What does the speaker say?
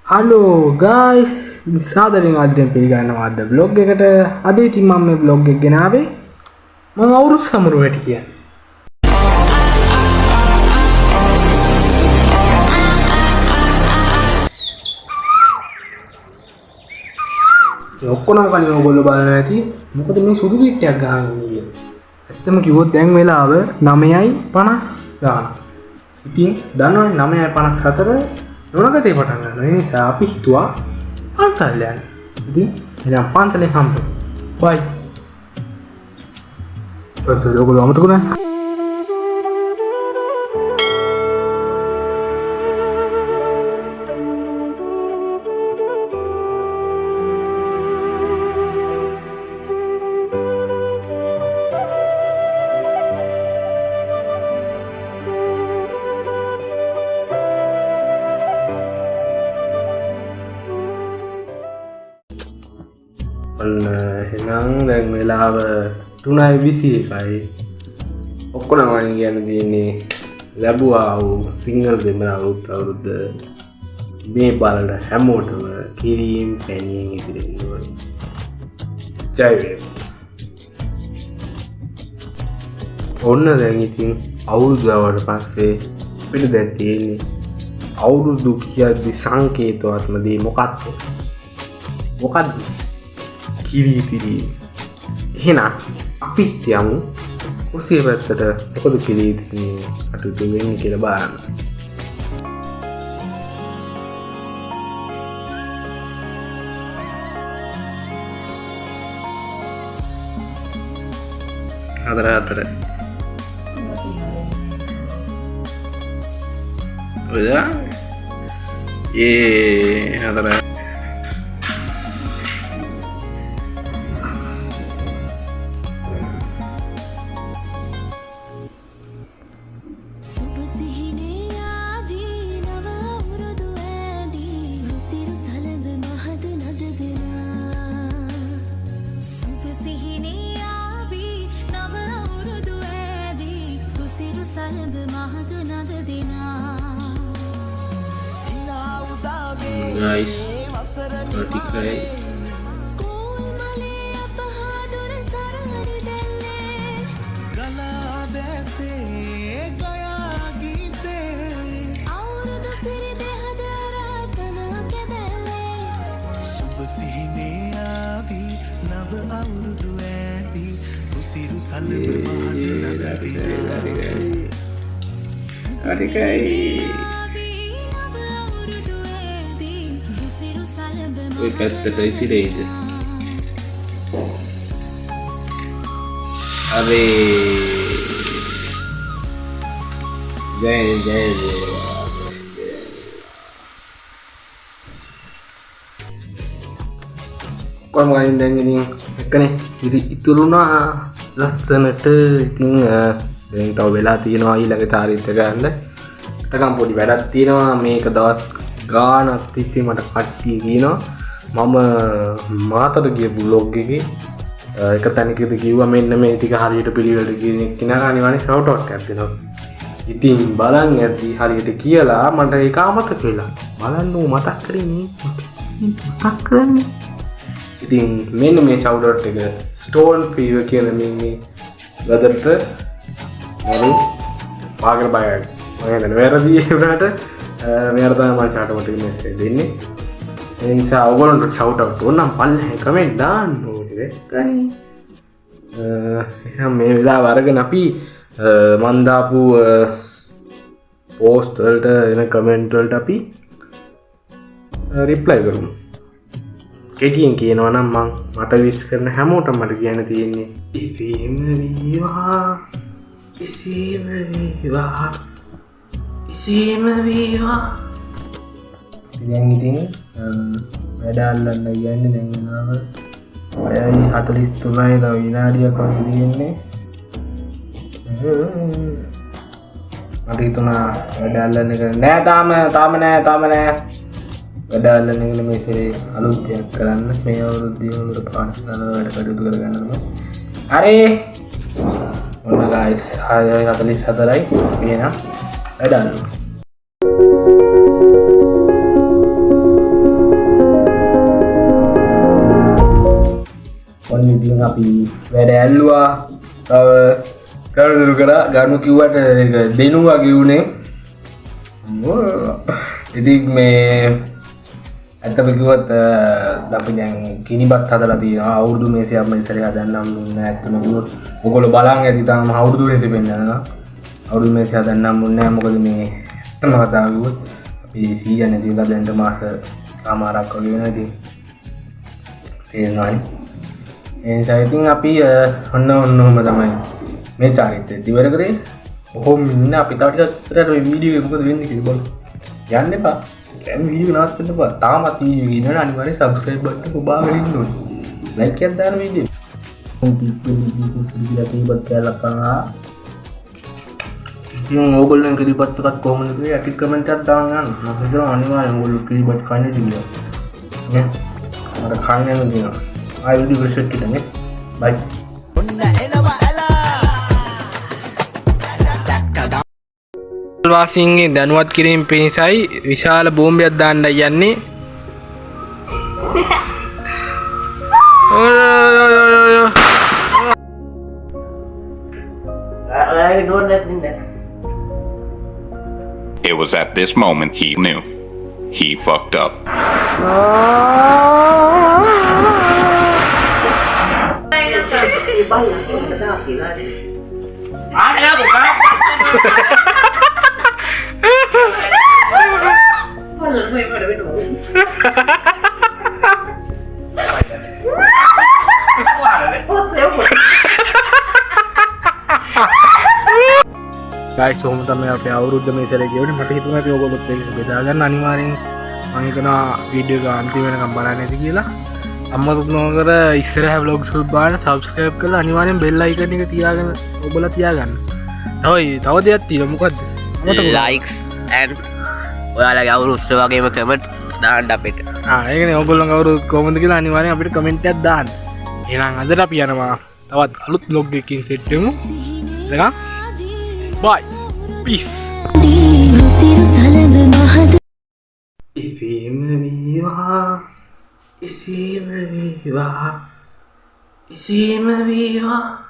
Hello guys සාදරයෙන් ආදරයෙන් පිළිගන්නවා අද vlog එකට. අද ඉතින් මම මේ vlog එක ගෙනාවේ මම අවුරුදු සමරු වැටි කියන්නේ. ඔක්කොම කලින් ඔයගොල්ලෝ බලන්න ඇති මොකද මේ සුදු කිට්ටයක් ගහගෙන ඉන්නේ. ඇත්තම කිව්වොත් දැන් වෙලාව 9:50 ගාන. ඉතින් දන්නවනේ 9:54 නොනගතේ පටන් ගන්නවා. ඒ නිසා අපි හිතුවා පන්සල් යන්න. ඉතින් එහෙනම් පන්සලේ හම්බෙමු. බයි. පන්සල් ඔයගොල්ලෝ අමතක නැහැ. එහෙනම් දැන් වෙලාව 3:21යි. ඔක්කොම මම කියන්න තියෙන්නේ ලැබුවා වූ සිංහල දෙමළ අවුරුද්ද මේ බලන හැමෝටම කිරීම් පැණියෙන් ඉදිරියෙන් ඕනේ. ජය වේවා. ඔන්න දැන් ඉතින් අවුරුදු ආවට පස්සේ අපිට දැන් තියෙන්නේ අවුරුදු කියද්දි සංකේතවත්ම දේ මොකක්ද? කිරි. එහෙනම් අපිත් යමු කුසිය පැත්තට. මොකද කිරි කටයුතු වෙන්නේ කියලා බලන්න. හතර ඔයා හතර guys, vertical ඔය පැත්තට ඉතිරෙයිද? අරේ ජය කොහොම ගින් දැන් ඉතින් එකනේ ඉතුරුනා ලස්සනට. ඉතින් දැන් තව වෙලා තියෙනවා ඊළඟ තාරිත ගන්න. නැත්නම් පොඩි වැඩක් තියෙනවා. මේක දවස් ගානක් තිස්සේ මට කට්ටිය කියනවා මම මාතර ගිය බ්ලොග් එකේ එක තැනකදී කිව්වා මෙන්න මේ ටික හරියට පිළිවෙලට කියන කෙනා අනිවාර්යෙන් ෂවුට් අවුට් එකක් දෙනවා. ඉතින් බලන් ඇද්දි හරියට කියලා මට ඒක අමතක වෙලා. බලන්න මතක් කරන්නේ. ඉතින් මෙන්න මේ ෂවුට් අවුට් එක ස්ටෝන් ෆීවර් කියන මේ වෙදර්ට මම පාගල බයයි. මම හිතන්නේ වැරදි වුණාට මෙයාට තමයි මම චාටමටික් මෙසේජ් දෙන්නේ. ඒ නිසා ඔයගොල්ලන්ට shout out ඕනම් පල්ලෙහාම කමෙන්ට් දාන්න ඕනේ වෙයි. එහෙනම් මේ වෙලාව අරගෙන අපි මන් දාපු post වලට එන comment වලට අපි reply කරමු. කෙටියෙන් කියනවා නම් මට wish කරන හැමෝටම මට කියන්න තියෙන්නේ ඉසීම වේවා. දැන් ඉතින් වැඩ අල්ලන්න කියන්නේ දැන් වෙනාව 6:43යි. තව විනාඩියක් වගේ තියෙන්නේ. මට හිතුණා වැඩ අල්ලන්න එක නෑ තාම නෑ. වැඩ අල්ලන්න එක නෙමෙයි අලුත් දෙයක් කරන්න. මේ අවුරුද්දේ හොඳට පාඩම් කරලා වැඩ කටයුතු කරගන්න ඕනේ. හරි ඔන්න guys 6:44යි. අපි එනම් වැඩ අල්ලමු. ඉතින් අපි වැඩ ඇල්ලුවා කරුදුරු කරා ගනු කිව්වට දෙනුවා කිව්නේ ඉතින් මේ ඇත්තම කිව්වොත් අපි දැන් කිනිබත් හදලා තියෙනවා අවුරුදු මේසයක් මම ඉස්සරහ හදන්නම් දුන්නේ ඇත්තම කිව්වොත් ඔයගොල්ලෝ බලන් ඇති තාම අවුරුදු මේසෙ පෙන්නනවා අවුරුදු මේසය හදන්නම් දුන්නේ නැහැ මොකද මේ ඇත්තම කතාව කිව්වොත් අපි 100 නැති වෙලා දැන් මාස සාමාරක් වගේ වෙනවා ඉතින් තේරෙනවනේ ඒ නිසා ඉතින් අපි ඔන්නම තමයි මේ චාරිත්‍රය ඉවර කරේ ඔහොම ඉන්න අපි තව ටිකක් ඉස්සරහට මේ වීඩියෝ එක මොකද වෙන්නේ කියලා බලමු යන්න එපා දැන් වීඩියෝ නවත්තන්න එපා තාමත් වීඩියෝ එක ඉන්නවනේ අනිවාර්යෙන් සබ්ස්ක්‍රයිබ් බටන් එක ඔබාගෙන ඉන්න ඕනේ ලයික් එකක් දාන්න වීඩියෝ කිරිබත් කෑල්ලක් කනවා ඉතින් ඕගොල්ලෝ කිරිබත් එකක් කොහොමද කියලා යටි කමෙන්ට් එකක් දාන්න යන්න මම හිතනවා අනිවාර්යෙන් ඕගොල්ලෝ කිරිබත් කන්නේ කියලා නේ අර කන්නේ නෙවෙයි ආයි වීඩියෝ එක සෙට් කරන්නේ බයි වාසීන්ගේ දැනුවත් කිරීම පිණිසයි විශාල බෝම්බයක් දාන්නයි යන්නේ. It was at this moment he knew. He fucked up. guys so තමයි අපි අවුරුද්ද මේ සැරේ ගෙවුනේ මට හිතුණා අපි ඔයගොල්ලොත් ඒක බෙදා ගන්න අනිවාර්යෙන් මම හිතනවා වීඩියෝ එක අන්තිම වෙනකම් බලන්න ඇති කියලා අම්මතුත් නොකර ඉස්සරහ vlogs වල බලන්න subscribe කරලා අනිවාර්යෙන් bell icon එක තියාගෙන ඔබලා තියාගන්න තව දෙයක් තියෙනවා මොකද්ද likes and ඔයාලගේ අවුරුදු උත්සව වගේම comment දාන්න අපිට ඒකනේ ඔයගොල්ලෝ අවුරුදු කොහොමද කියලා අනිවාර්යෙන් අපිට comment එකක් දාන්න එහෙනම් අදට අපි යනවා තවත් අලුත් vlog එකකින් සෙට් වෙමු එතකම් bye peace ඉසීම වේවා